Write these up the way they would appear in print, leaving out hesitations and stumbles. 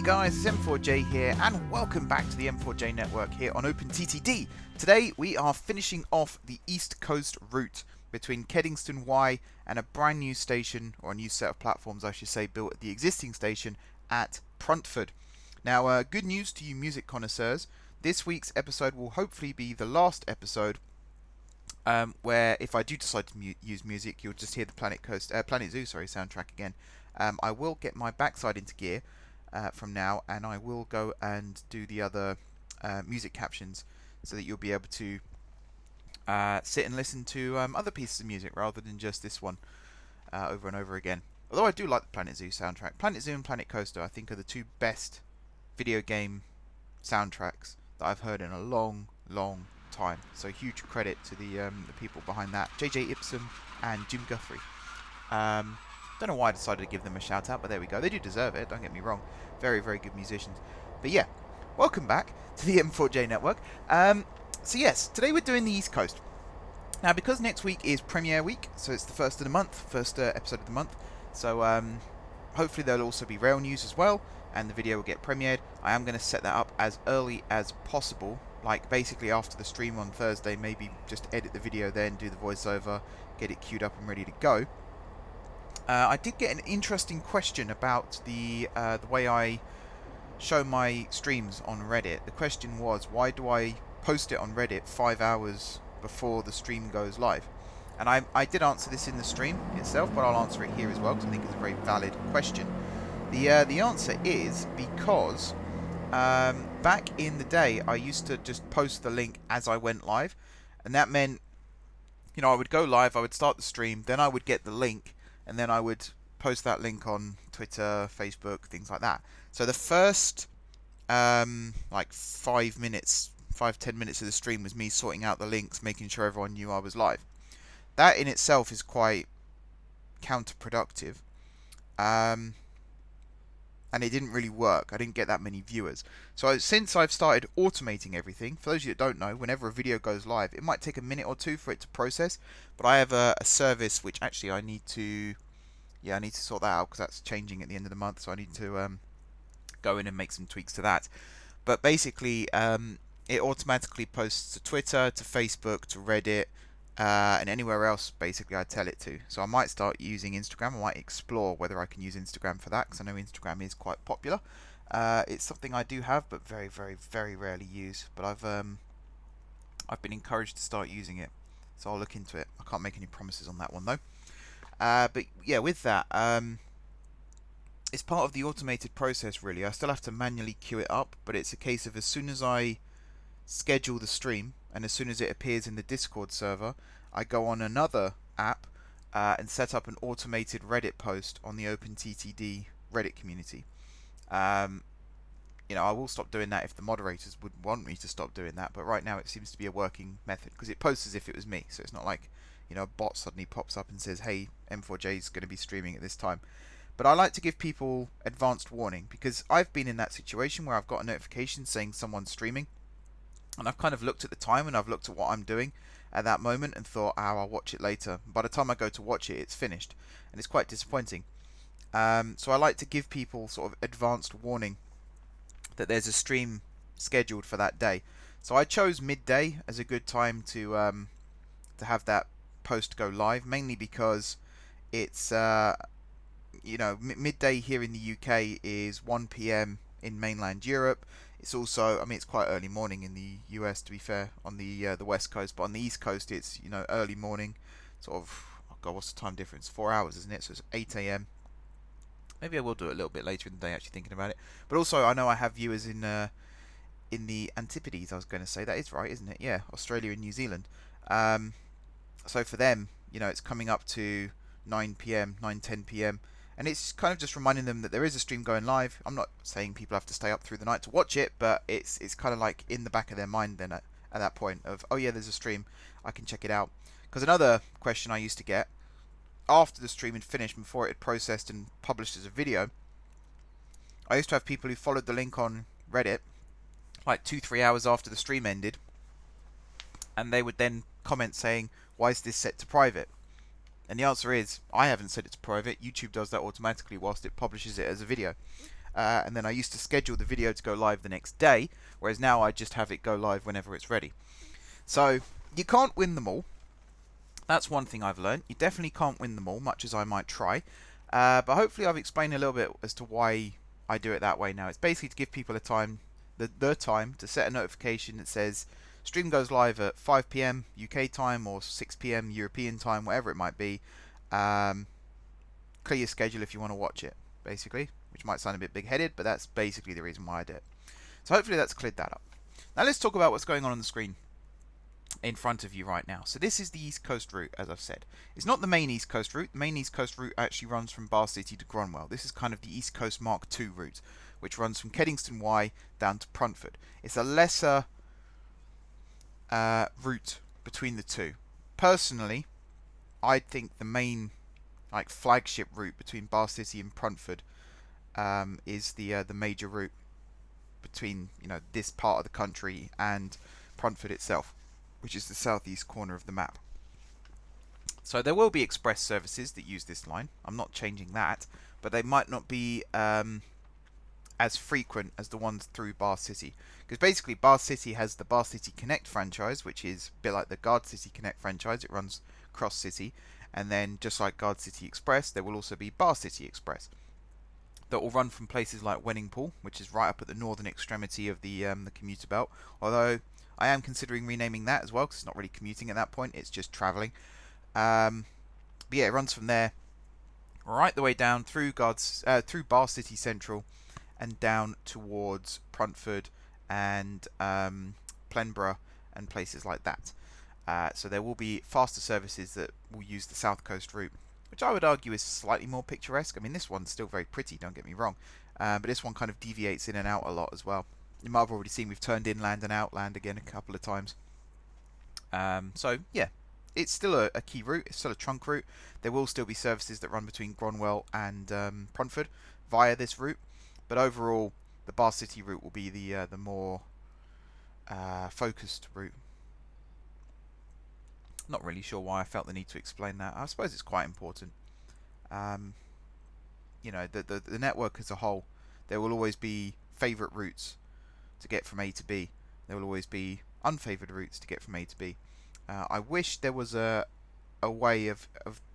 guys, it's M4J here, and welcome back to the M4J network here on OpenTTD. Today we are finishing off the East Coast route between Kingston Y and a brand new station, or a new set of platforms I should say, built at the existing station at Pruntford. Now, good news to you music connoisseurs. This week's episode will hopefully be the last episode where if I do decide to use music, you'll just hear the Planet Zoo soundtrack again. I will get my backside into gear from now, and I will go and do the other music captions so that you'll be able to sit and listen to other pieces of music rather than just this one over and over again. Although I do like the Planet Zoo soundtrack. Planet Zoo and Planet Coaster I think are the two best video game soundtracks that I've heard in a long time. So huge credit to the people behind that, JJ Ipsum and Jim Guthrie. Don't know why I decided to give them a shout out, but there we go. They do deserve it, don't get me wrong. Very good musicians. But yeah, welcome back to the M4J network. So yes, today we're doing the East Coast. Now, because next week is premiere week, so it's the first of the month, first episode of the month. So hopefully there'll also be rail news as well, and the video will get premiered. I am going to set that up as early as possible, like basically after the stream on Thursday. Maybe just edit the video then, do the voiceover, get it queued up and ready to go. I did get an interesting question about the way I show my streams on Reddit. The question was, why do I post it on Reddit 5 hours before the stream goes live? And I did answer this in the stream itself, but I'll answer it here as well because I think it's a very valid question. The answer is because back in the day I used to just post the link as I went live, and that meant, you know, I would go live, I would start the stream, then I would get the link, and then I would post that link on Twitter, Facebook, things like that. So the first like 5 minutes, 5-10 minutes of the stream was me sorting out the links, making sure everyone knew I was live. That in itself is quite counterproductive. And it didn't really work. I didn't get that many viewers. So since I've started automating everything, for those of you that don't know, whenever a video goes live, it might take a minute or two for it to process, but I have a service which actually I need to sort that out because that's changing at the end of the month, so I need to go in and make some tweaks to that. But basically, it automatically posts to Twitter, to Facebook, to Reddit, and anywhere else basically I tell it to. So I might start using Instagram. I might explore whether I can use Instagram for that, because I know Instagram is quite popular. It's something I do have but very rarely use, but I've been encouraged to start using it, so I'll look into it. I can't make any promises on that one though. But yeah, with that, it's part of the automated process really. I still have to manually queue it up, but it's a case of as soon as I schedule the stream and as soon as it appears in the Discord server, I go on another app and set up an automated Reddit post on the OpenTTD Reddit community. You know, I will stop doing that if the moderators would want me to stop doing that, but right now it seems to be a working method because it posts as if it was me, so it's not like, you know, a bot suddenly pops up and says, hey, M4J is going to be streaming at this time. But I like to give people advanced warning, because I've been in that situation where I've got a notification saying someone's streaming, and I've kind of looked at the time and I've looked at what I'm doing at that moment and thought, oh, I'll watch it later. By the time I go to watch it, it's finished, and it's quite disappointing. So I like to give people sort of advanced warning that there's a stream scheduled for that day. So I chose midday as a good time to have that post go live, mainly because it's you know, midday here in the UK is 1 PM in mainland Europe. It's also, I mean, it's quite early morning in the US, to be fair, on the West Coast, but on the East Coast it's, you know, early morning, sort of, oh God, what's the time difference? 4 hours, isn't it? So it's 8 AM. Maybe I will do it a little bit later in the day, actually thinking about it. But also, I know I have viewers in the Antipodes, I was going to say. That is right, isn't it? Yeah, Australia and New Zealand. So for them, you know, it's coming up to 9 PM, 9-10 PM. And it's kind of just reminding them that there is a stream going live. I'm not saying people have to stay up through the night to watch it, but it's kind of like in the back of their mind then at that point of, oh yeah, there's a stream, I can check it out. Because another question I used to get after the stream had finished, before it had processed and published as a video, I used to have people who followed the link on Reddit like 2-3 hours after the stream ended, and they would then comment saying, why is this set to private? And the answer is, I haven't set it to private. YouTube does that automatically whilst it publishes it as a video. and then I used to schedule the video to go live the next day, whereas now I just have it go live whenever it's ready. So you can't win them all. That's one thing I've learned. You definitely can't win them all, much as I might try. But hopefully I've explained a little bit as to why I do it that way now. It's basically to give people a time, the time to set a notification that says stream goes live at 5 PM UK time or 6 PM European time, whatever it might be. Clear your schedule if you want to watch it, basically, which might sound a bit big-headed, but that's basically the reason why I do it. So hopefully that's cleared that up. Now let's talk about what's going on the screen in front of you right now. So this is the East Coast route, as I've said. It's not the main East Coast route. The main East Coast route actually runs from Bar City to Gronnwell. This is kind of the East Coast Mark II route, which runs from Kingston Y down to Pruntford. It's a lesser route between the two. Personally, I think the main flagship route between Bar City and Pruntford is the major route between this part of the country and Pruntford itself, which is the southeast corner of the map. So there will be express services that use this line. I'm not changing that, but they might not be as frequent as the ones through Bar City, because basically Bar City has the Bar City Connect franchise, which is a bit like the Guard City Connect franchise. It runs cross city, and then just like Guard City Express, there will also be Bar City Express that will run from places like Wenningpool, which is right up at the northern extremity of the commuter belt. Although I am considering renaming that as well, because it's not really commuting at that point; it's just travelling. But yeah, it runs from there right the way down through through Bar City Central and down towards Pruntford and Plenborough and places like that. So there will be faster services that will use the South Coast route, which I would argue is slightly more picturesque. I mean, this one's still very pretty, don't get me wrong, but this one kind of deviates in and out a lot as well. You might have already seen we've turned inland and outland again a couple of times. So yeah, it's still a key route. It's still a trunk route. There will still be services that run between Gronnwell and Pruntford via this route, but overall the Bar City route will be the more focused route. Not really sure why I felt the need to explain that. I suppose it's quite important. The network as a whole, there will always be favourite routes to get from A to B. There will always be unfavoured routes to get from A to B. I wish there was a way of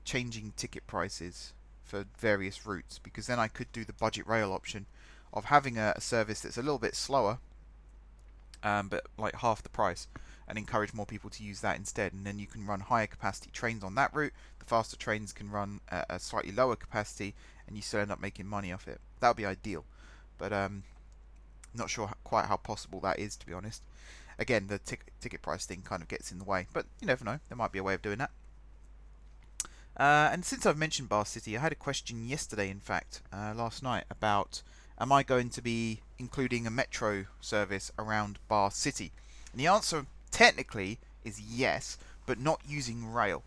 changing ticket prices for various routes, because then I could do the budget rail option of having a service that's a little bit slower, but like half the price, and encourage more people to use that instead. And then you can run higher capacity trains on that route. The faster trains can run a slightly lower capacity, and you still end up making money off it. That would be ideal, but not sure quite how possible that is, to be honest. Again, the ticket price thing kind of gets in the way, but you never know. There might be a way of doing that. And since I've mentioned Bar City, I had a question yesterday, in fact, last night, about am I going to be including a metro service around Bar City? And the answer technically is yes, but not using rail.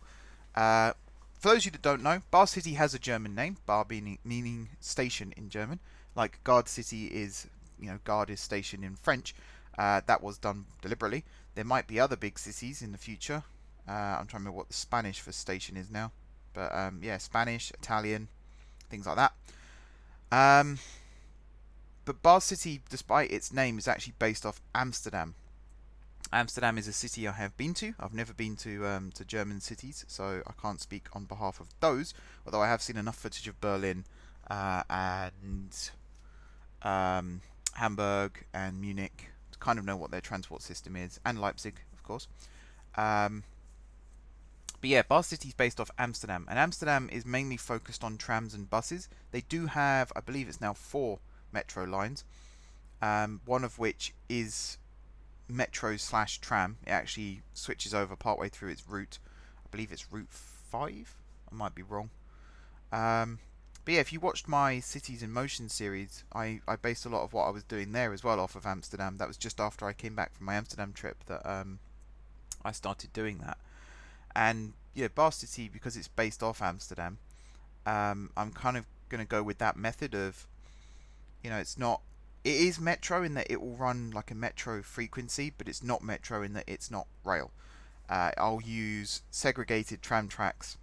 For those of you that don't know, Bar City has a German name, Bar meaning station in German, like Guard City is, Guard is station in French. That was done deliberately. There might be other big cities in the future. I'm trying to remember what the Spanish for station is now. But yeah, Spanish, Italian, things like that. But Bar City, despite its name, is actually based off Amsterdam. Amsterdam is a city I have been to. I've never been to German cities, so I can't speak on behalf of those. Although I have seen enough footage of Berlin and Hamburg and Munich to kind of know what their transport system is, and Leipzig, of course. But yeah, Bar City is based off Amsterdam, and Amsterdam is mainly focused on trams and buses. They do have, I believe it's now 4 metro lines, one of which is metro / tram. It actually switches over partway through its route. I believe it's Route 5. I might be wrong. But yeah, if you watched my Cities in Motion series, I based a lot of what I was doing there as well off of Amsterdam. That was just after I came back from my Amsterdam trip that I started doing that. And yeah, Bar City, because it's based off Amsterdam, I'm kind of going to go with that method of, it is metro in that it will run like a metro frequency, but it's not metro in that it's not rail. I'll use segregated tram tracks,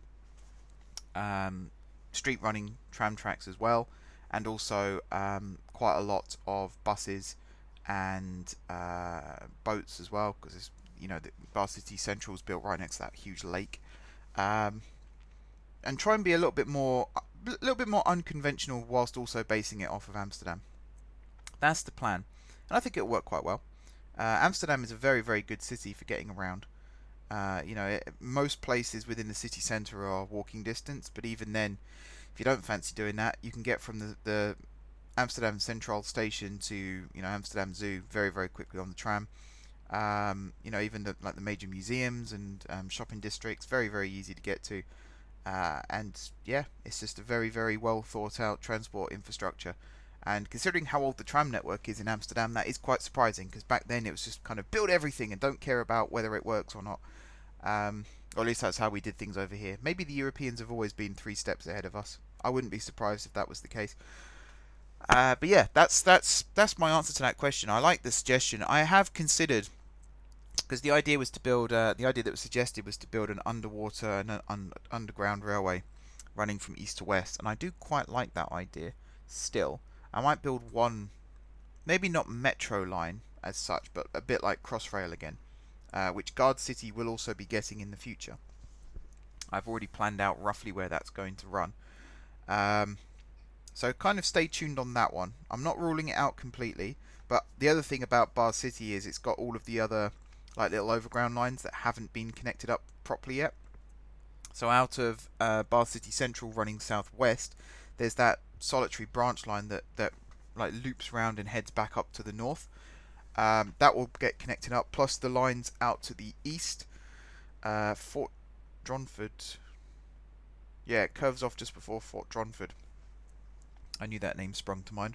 street running tram tracks as well, and also quite a lot of buses and boats as well, because you know, the Bar City Central is built right next to that huge lake. Um, and try and be a little bit more unconventional whilst also basing it off of Amsterdam. That's the plan, and I think it'll work quite well. Amsterdam is a very, very good city for getting around. You know, most places within the city centre are walking distance, but even then, if you don't fancy doing that, you can get from the Amsterdam Central Station to, you know, Amsterdam Zoo very, very quickly on the tram. You know, even like the major museums and shopping districts, very, very easy to get to. And yeah, it's just a very, very well thought out transport infrastructure. And considering how old the tram network is in Amsterdam, that is quite surprising, because back then it was just kind of build everything and don't care about whether it works or not. Or at least that's how we did things over here. Maybe the Europeans have always been 3 steps ahead of us. I wouldn't be surprised if that was the case. But yeah, that's my answer to that question. I like the suggestion. I have considered, because the idea that was suggested was to build an underwater and an underground railway running from east to west, and I do quite like that idea. Still, I might build one, maybe not metro line as such, but a bit like Crossrail again, which Guard City will also be getting in the future. I've already planned out roughly where that's going to run. So kind of stay tuned on that one. I'm not ruling it out completely, but the other thing about Bar City is it's got all of the other like little overground lines that haven't been connected up properly yet. So out of Bar City Central running southwest, there's that solitary branch line that like loops around and heads back up to the north. That will get connected up, plus the lines out to the east. Fort Dronford. Yeah, it curves off just before Fort Dronford. I knew that name sprung to mind.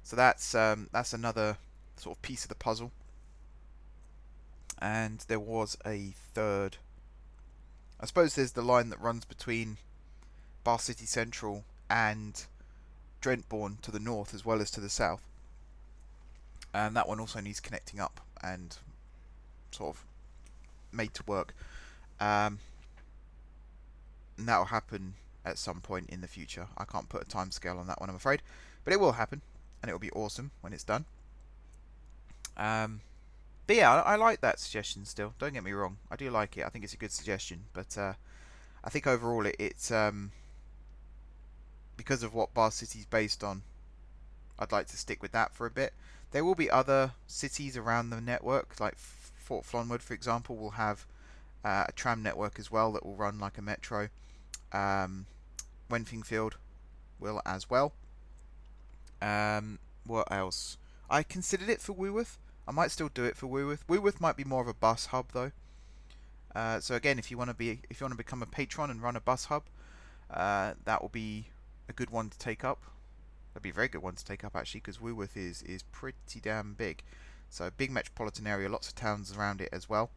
So that's another sort of piece of the puzzle. And there was a third. I suppose there's the line that runs between Bar City Central and Drentborn to the north as well as to the south. And that one also needs connecting up and sort of made to work. And that will happen at some point in the future. I can't put a time scale on that one, I'm afraid, but it will happen, and it will be awesome when it's done. But yeah, I like that suggestion still. Don't get me wrong, I do like it. I think it's a good suggestion, but I think overall it's because of what Bar City's based on, I'd like to stick with that for a bit. There will be other cities around the network, like Fort Flonwood, for example, will have a tram network as well that will run like a metro. Wenfingfield will as well. What else? I considered it for Woolworth. I might still do it for Woolworth. Woolworth might be more of a bus hub though. So again, if you want to become a patron and run a bus hub, that will be a good one to take up. That'd be a very good one to take up actually, because Woolworth is pretty damn big. So big metropolitan area, lots of towns around it as well.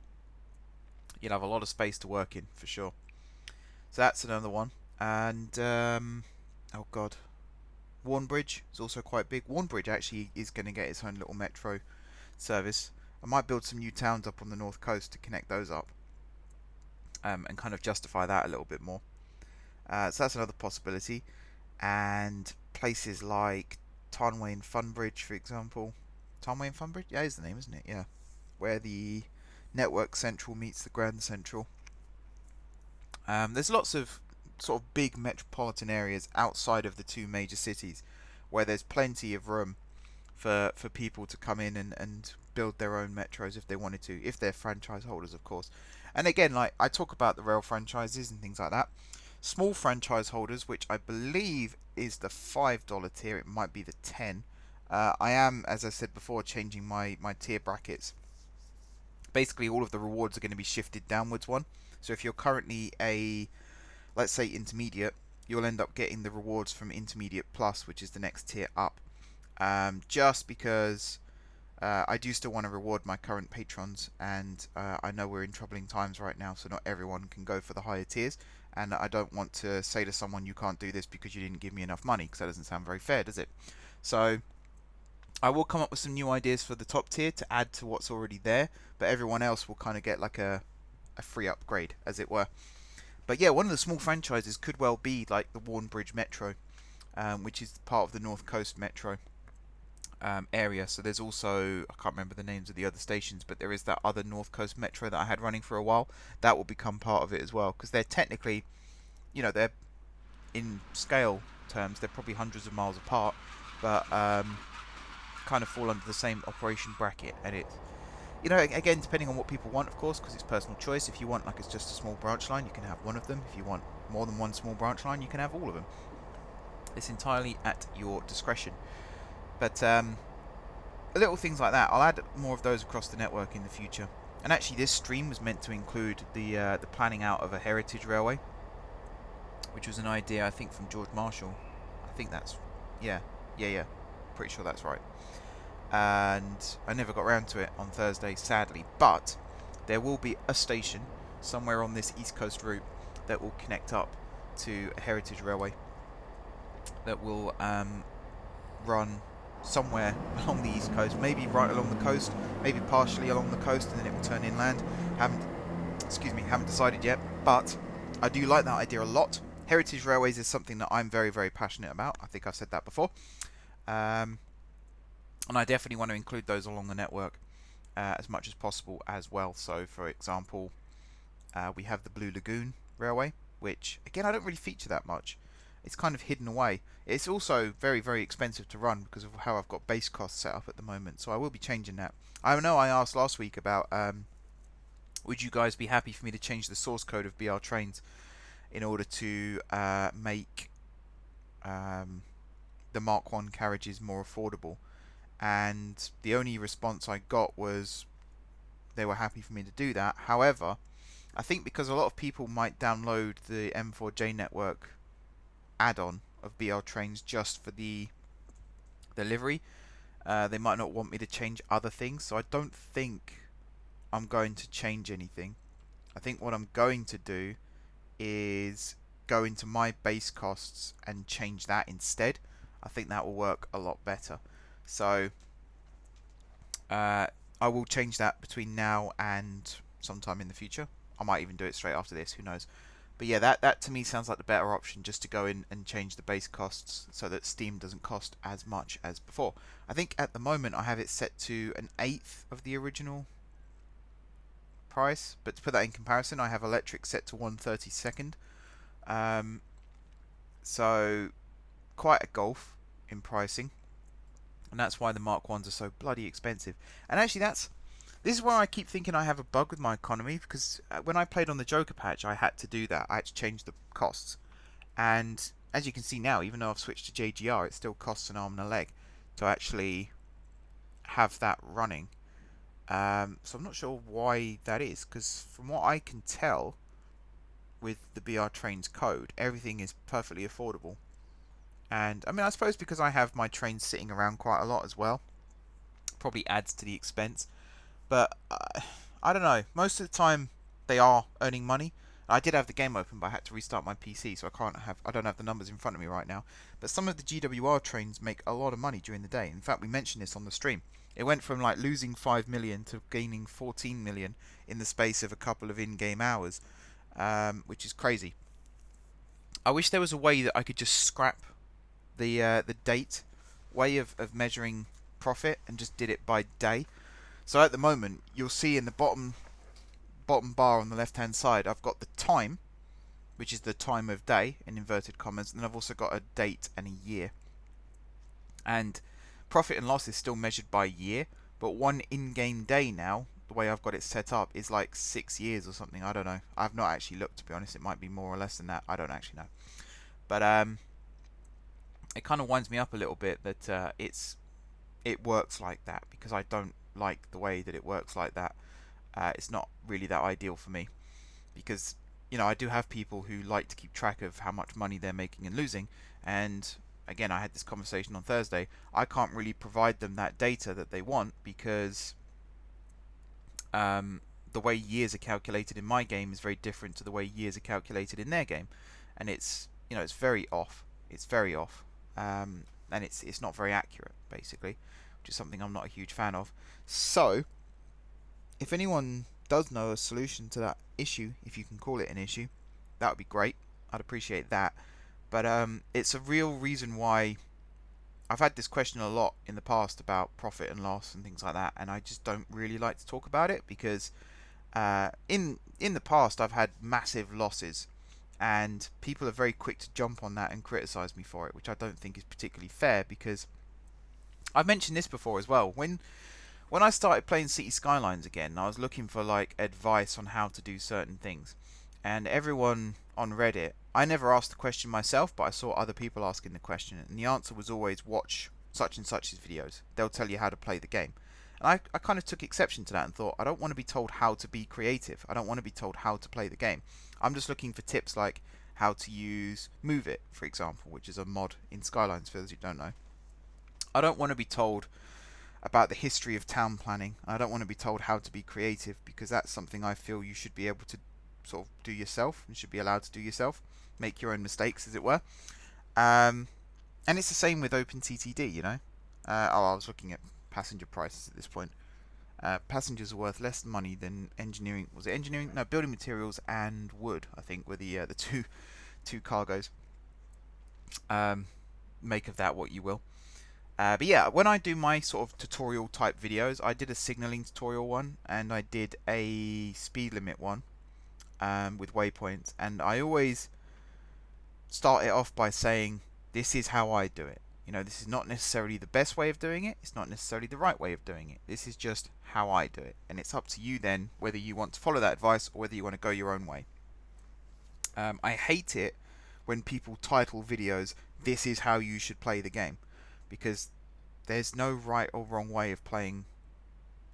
You'll have a lot of space to work in for sure. So that's another one. And oh god, Warnbridge is also quite big. Warnbridge actually is going to get its own little metro service. I might build some new towns up on the north coast to connect those up, and kind of justify that a little bit more. So that's another possibility. And places like Tarnway and Funbridge, for example. Tarnway and Funbridge? Yeah, is the name, isn't it? Yeah. Where the Network Central meets the Grand Central. There's lots of sort of big metropolitan areas outside of the 2 major cities where there's plenty of room for people to come in and build their own metros if they wanted to, if they're franchise holders, of course. And again, like I talk about the rail franchises and things like that. Small franchise holders, which I believe is the $5 tier, it might be the 10. I am, as I said before, changing my tier brackets. Basically, all of the rewards are going to be shifted downwards one. So if you're currently a, let's say, intermediate, you'll end up getting the rewards from intermediate plus, which is the next tier up. Just because I do still want to reward my current patrons, and I know we're in troubling times right now, so not everyone can go for the higher tiers. And I don't want to say to someone, you can't do this because you didn't give me enough money, because that doesn't sound very fair, does it? So I will come up with some new ideas for the top tier to add to what's already there, but everyone else will kind of get like a free upgrade, as it were. But yeah, one of the small franchises could well be like the Warnbridge Metro, which is part of the North Coast Metro area. So there's also, I can't remember the names of the other stations, but there is that other North Coast Metro that I had running for a while. That will become part of it as well, because they're technically, they're in scale terms, they're probably hundreds of miles apart, but kind of fall under the same operation bracket. And it, again, depending on what people want, of course, because it's personal choice. If you want like it's just a small branch line, you can have one of them. If you want more than one small branch line, you can have all of them. It's entirely at your discretion. But little things like that, I'll add more of those across the network in the future. And actually, this stream was meant to include the planning out of a heritage railway, which was an idea, I think, from George Marshall. I think that's, yeah, pretty sure that's right. And I never got around to it on Thursday, sadly. But there will be a station somewhere on this East Coast route that will connect up to a heritage railway that will run somewhere along the East Coast, maybe right along the coast, maybe partially along the coast, and then it will turn inland. Haven't decided yet, but I do like that idea a lot. Heritage railways is something that I'm very, very passionate about. I think I've said that before. And I definitely want to include those along the network as much as possible as well. So, for example, we have the Blue Lagoon Railway, which, again, I don't really feature that much. It's kind of hidden away. It's also very, very expensive to run because of how I've got base costs set up at the moment. So I will be changing that. I know I asked last week about would you guys be happy for me to change the source code of BR Trains in order to make the Mark 1 carriages more affordable. And the only response I got was they were happy for me to do that. However, I think because a lot of people might download the M4J network add-on of BR Trains just for the livery, they might not want me to change other things, so I don't think I'm going to change anything. I think what I'm going to do is go into my base costs and change that instead. I think that will work a lot better. So I will change that between now and sometime in the future. I might even do it straight after this, who knows. But yeah, that to me sounds like the better option, just to go in and change the base costs so that Steam doesn't cost as much as before. I think at the moment I have it set to an eighth of the original price, but to put that in comparison, I have electric set to 1/32. So quite a gulf in pricing, and that's why the Mark 1s are so bloody expensive. And actually this is where I keep thinking I have a bug with my economy, because when I played on the Joker patch, I had to do that. I had to change the costs. And as you can see now, even though I've switched to JGR, it still costs an arm and a leg to actually have that running. So I'm not sure why that is, because from what I can tell with the BR Trains code, everything is perfectly affordable. And I mean, I suppose because I have my trains sitting around quite a lot as well, probably adds to the expense. But I don't know. Most of the time, they are earning money. I did have the game open, but I had to restart my PC, so I don't have the numbers in front of me right now. But some of the GWR trains make a lot of money during the day. In fact, we mentioned this on the stream. It went from like losing 5 million to gaining 14 million in the space of a couple of in-game hours, which is crazy. I wish there was a way that I could just scrap the date way of measuring profit and just did it by day. So at the moment, you'll see in the bottom bar on the left-hand side, I've got the time, which is the time of day in inverted commas, and then I've also got a date and a year. And profit and loss is still measured by year, but one in-game day now, the way I've got it set up, is like 6 years or something. I don't know. I've not actually looked, to be honest. It might be more or less than that. I don't actually know. But it kind of winds me up a little bit that it works like that, because I don't like the way that it works like that. It's not really that ideal for me, because I do have people who like to keep track of how much money they're making and losing, and again, I had this conversation on Thursday. I can't really provide them that data that they want, because the way years are calculated in my game is very different to the way years are calculated in their game, and it's it's very off. It's very off, and it's not very accurate, basically, which is something I'm not a huge fan of. So, if anyone does know a solution to that issue, if you can call it an issue, that would be great. I'd appreciate that. But it's a real reason why I've had this question a lot in the past about profit and loss and things like that, and I just don't really like to talk about it because in the past I've had massive losses, and people are very quick to jump on that and criticize me for it, which I don't think is particularly fair, because I've mentioned this before as well. When I started playing City Skylines again, I was looking for like advice on how to do certain things, and everyone on Reddit, I never asked the question myself, but I saw other people asking the question, and the answer was always watch such and such's videos. They'll tell you how to play the game. And I kind of took exception to that and thought, I don't want to be told how to be creative. I don't want to be told how to play the game. I'm just looking for tips like how to use Move It, for example, which is a mod in Skylines for those who don't know. I don't want to be told about the history of town planning. I don't want to be told how to be creative, because that's something I feel you should be able to sort of do yourself and should be allowed to do yourself. Make your own mistakes, as it were. And it's the same with OpenTTD, you know. I was looking at passenger prices at this point. Passengers are worth less money than engineering. Was it engineering? No, building materials and wood, I think, were the two cargoes. Make of that what you will. But yeah, when I do my sort of tutorial type videos, I did a signaling tutorial one, and I did a speed limit one with waypoints, and I always start it off by saying, this is how I do it. You know, this is not necessarily the best way of doing it, it's not necessarily the right way of doing it, this is just how I do it, and it's up to you then whether you want to follow that advice or whether you want to go your own way. I hate it when people title videos, this is how you should play the game, because there's no right or wrong way of playing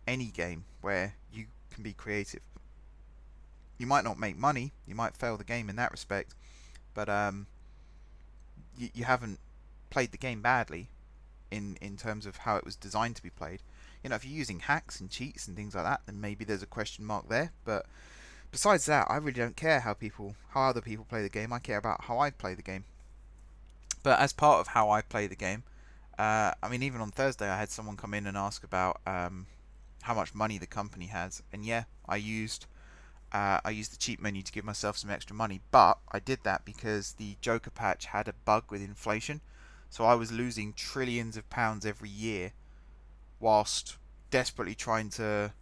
any game where you can be creative. You might not make money, you might fail the game in that respect, but you haven't played the game badly in terms of how it was designed to be played. You know, if you're using hacks and cheats and things like that, then maybe there's a question mark there, but besides that, I really don't care how other people play the game. I care about how I play the game. But as part of how I play the game, I mean, even on Thursday I had someone come in and ask about how much money the company has, and yeah, I used the cheat menu to give myself some extra money, but I did that because the Joker patch had a bug with inflation, so I was losing trillions of pounds every year whilst desperately trying to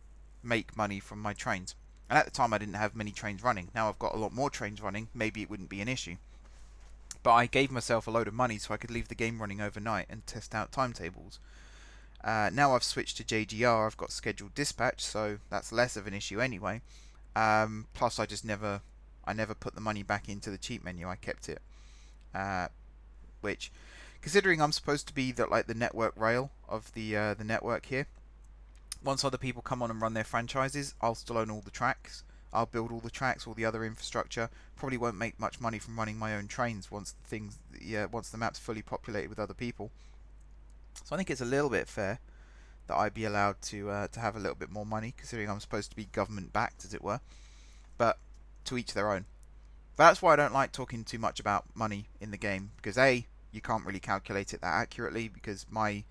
make money from my trains. And at the time I didn't have many trains running. Now I've got a lot more trains running, maybe it wouldn't be an issue. But I gave myself a load of money so I could leave the game running overnight and test out timetables. Now I've switched to JGR, I've got scheduled dispatch, so that's less of an issue anyway. Plus I never put the money back into the cheat menu, I kept it. Which, considering I'm supposed to be the network rail of the network here, once other people come on and run their franchises, I'll still own all the tracks. I'll build all the tracks, all the other infrastructure. Probably won't make much money from running my own trains once the map's fully populated with other people. So I think it's a little bit fair that I'd be allowed to have a little bit more money, considering I'm supposed to be government backed, as it were. But to each their own. But that's why I don't like talking too much about money in the game, because A, you can't really calculate it that accurately, because my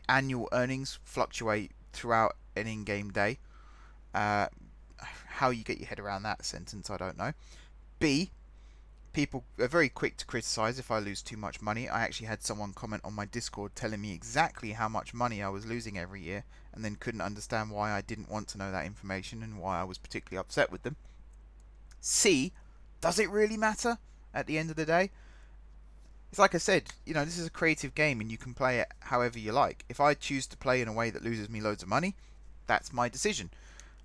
annual earnings fluctuate throughout an in-game day. How you get your head around that sentence, I don't know. B, people are very quick to criticize if I lose too much money. I actually had someone comment on my Discord telling me exactly how much money I was losing every year, and then couldn't understand why I didn't want to know that information and why I was particularly upset with them. C, does it really matter at the end of the day? It's like I said, you know, this is a creative game and you can play it however you like. If I choose to play in a way that loses me loads of money, that's my decision.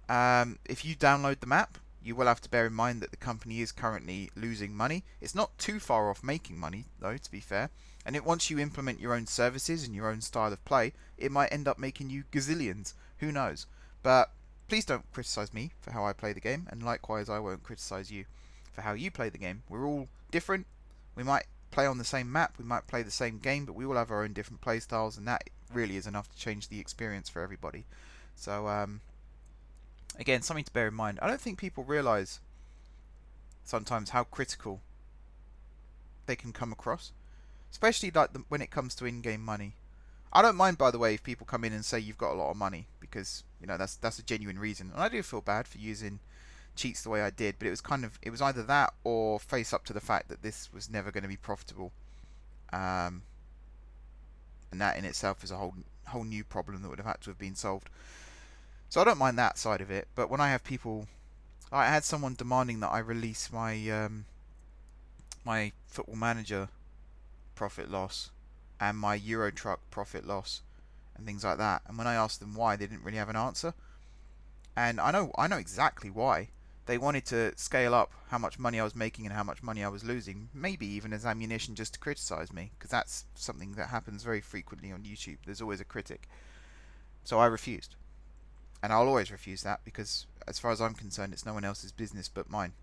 If you download the map, you will have to bear in mind that the company is currently losing money. It's not too far off making money, though, to be fair. And once you implement your own services and your own style of play, it might end up making you gazillions. Who knows? But please don't criticize me for how I play the game, and likewise I won't criticize you for how you play the game. We're all different. We might play on the same map, we might play the same game, but we all have our own different play styles, and that really is enough to change the experience for everybody. So, again, something to bear in mind. I don't think people realise sometimes how critical they can come across, especially when it comes to in-game money. I don't mind, by the way, if people come in and say you've got a lot of money, because you know that's a genuine reason, and I do feel bad for using cheats the way I did, but it was either that or face up to the fact that this was never going to be profitable, and that in itself is a whole new problem that would have had to have been solved. So I don't mind that side of it, but when I have people, I had someone demanding that I release my my Football Manager profit loss and my Euro Truck profit loss and things like that. And when I asked them why, they didn't really have an answer. And I know exactly why. They wanted to scale up how much money I was making and how much money I was losing, maybe even as ammunition just to criticize me, because that's something that happens very frequently on YouTube. There's always a critic. So I refused. And I'll always refuse that, because as far as I'm concerned, it's no one else's business but mine.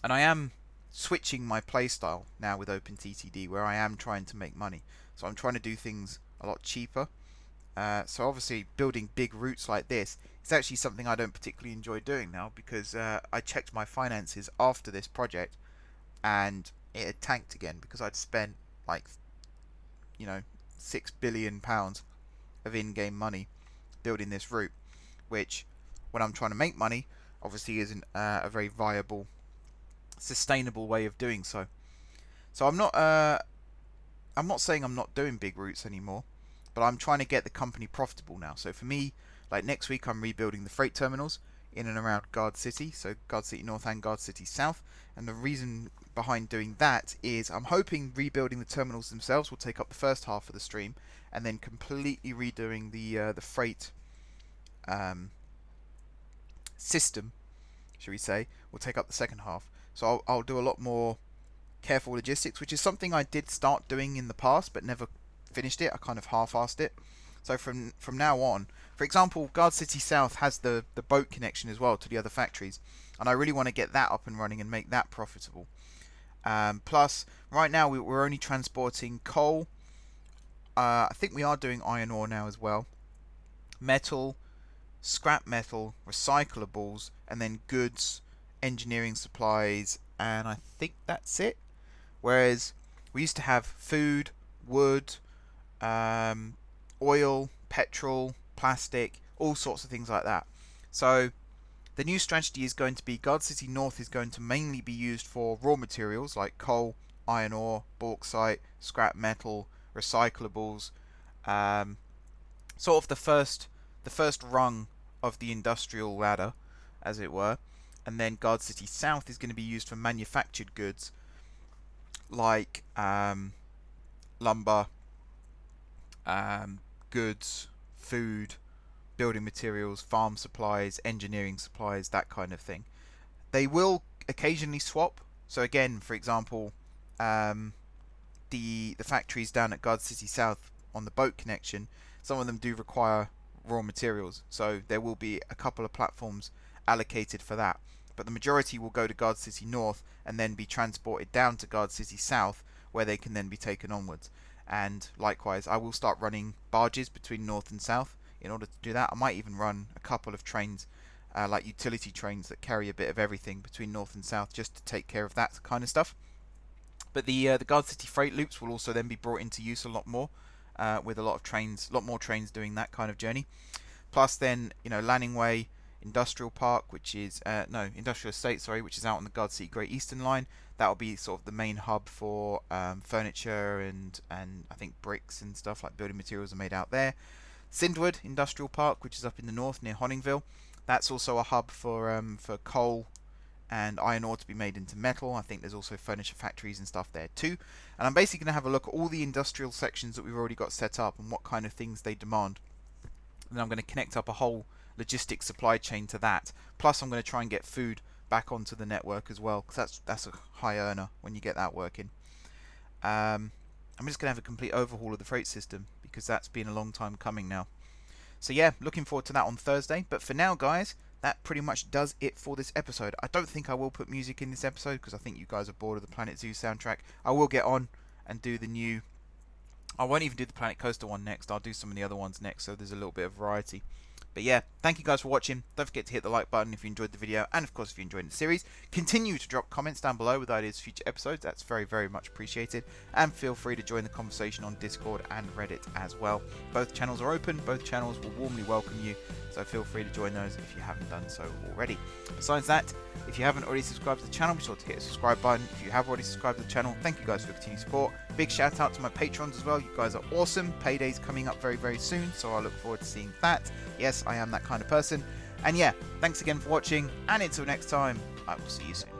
And I am switching my playstyle now with OpenTTD, where I am trying to make money. So I'm trying to do things a lot cheaper. So obviously building big routes like this is actually something I don't particularly enjoy doing now, because I checked my finances after this project and it had tanked again, because I'd spent like, you know, £6 billion of in-game money building this route, which when I'm trying to make money obviously isn't a very viable, sustainable way of doing so. So I'm not saying I'm not doing big routes anymore, but I'm trying to get the company profitable now. So for me, like next week, I'm rebuilding the freight terminals in and around Guard City, so Guard City North and Guard City South. And the reason behind doing that is I'm hoping rebuilding the terminals themselves will take up the first half of the stream, and then completely redoing the freight system, shall we say, will take up the second half. So I'll do a lot more careful logistics, which is something I did start doing in the past but never finished it. I kind of half-assed it. So from now on, for example, Guard City South has the boat connection as well to the other factories, and I really want to get that up and running and make that profitable. Plus, right now we're only transporting coal. I think we are doing iron ore now as well, metal, scrap metal, recyclables, and then goods, engineering supplies, and I think that's it. Whereas we used to have food, wood, oil, petrol, plastic, all sorts of things like that. So the new strategy is going to be Guard City North is going to mainly be used for raw materials like coal, iron ore, bauxite, scrap metal, recyclables, sort of the first rung of the industrial ladder, as it were. And then Guard City South is going to be used for manufactured goods like lumber, goods, food, building materials, farm supplies, engineering supplies, that kind of thing. They will occasionally swap. So again, for example, the factories down at Guard City South on the boat connection, some of them do require raw materials, so there will be a couple of platforms allocated for that. But the majority will go to Guard City North and then be transported down to Guard City South, where they can then be taken onwards. And likewise, I will start running barges between North and South in order to do that. I might even run a couple of trains, like utility trains that carry a bit of everything between North and South, just to take care of that kind of stuff. But the Guard City freight loops will also then be brought into use a lot more, with a lot more trains doing that kind of journey. Plus, then Lanning Way Industrial Park, which is Industrial Estate, sorry, which is out on the Guard City Great Eastern Line. That will be sort of the main hub for furniture and I think bricks and stuff, like building materials are made out there. Sindwood Industrial Park, which is up in the north near Honningville, that's also a hub for coal and iron ore to be made into metal. I think there's also furniture factories and stuff there too. And I'm basically going to have a look at all the industrial sections that we've already got set up and what kind of things they demand. And then I'm going to connect up a whole logistics supply chain to that. Plus I'm going to try and get food back onto the network as well, because that's a high earner when you get that working. I'm just going to have a complete overhaul of the freight system, because that's been a long time coming now. So yeah, looking forward to that on Thursday. But for now, guys, that pretty much does it for this episode. I don't think I will put music in this episode, because I think you guys are bored of the Planet Zoo soundtrack. I will get on and do the new... I won't even do the Planet Coaster one next. I'll do some of the other ones next, so there's a little bit of variety. But yeah, thank you guys for watching. Don't forget to hit the like button if you enjoyed the video, and of course if you enjoyed the series. Continue to drop comments down below with ideas for future episodes. That's very, very much appreciated. And feel free to join the conversation on Discord and Reddit as well. Both channels are open. Both channels will warmly welcome you. So feel free to join those if you haven't done so already. Besides that, if you haven't already subscribed to the channel, be sure to hit the subscribe button. If you have already subscribed to the channel, thank you guys for your continued support. Big shout out to my patrons as well. You guys are awesome. Payday's coming up very, very soon, so I look forward to seeing that. Yes, I am that kind of person. And yeah, thanks again for watching, and until next time, I will see you soon.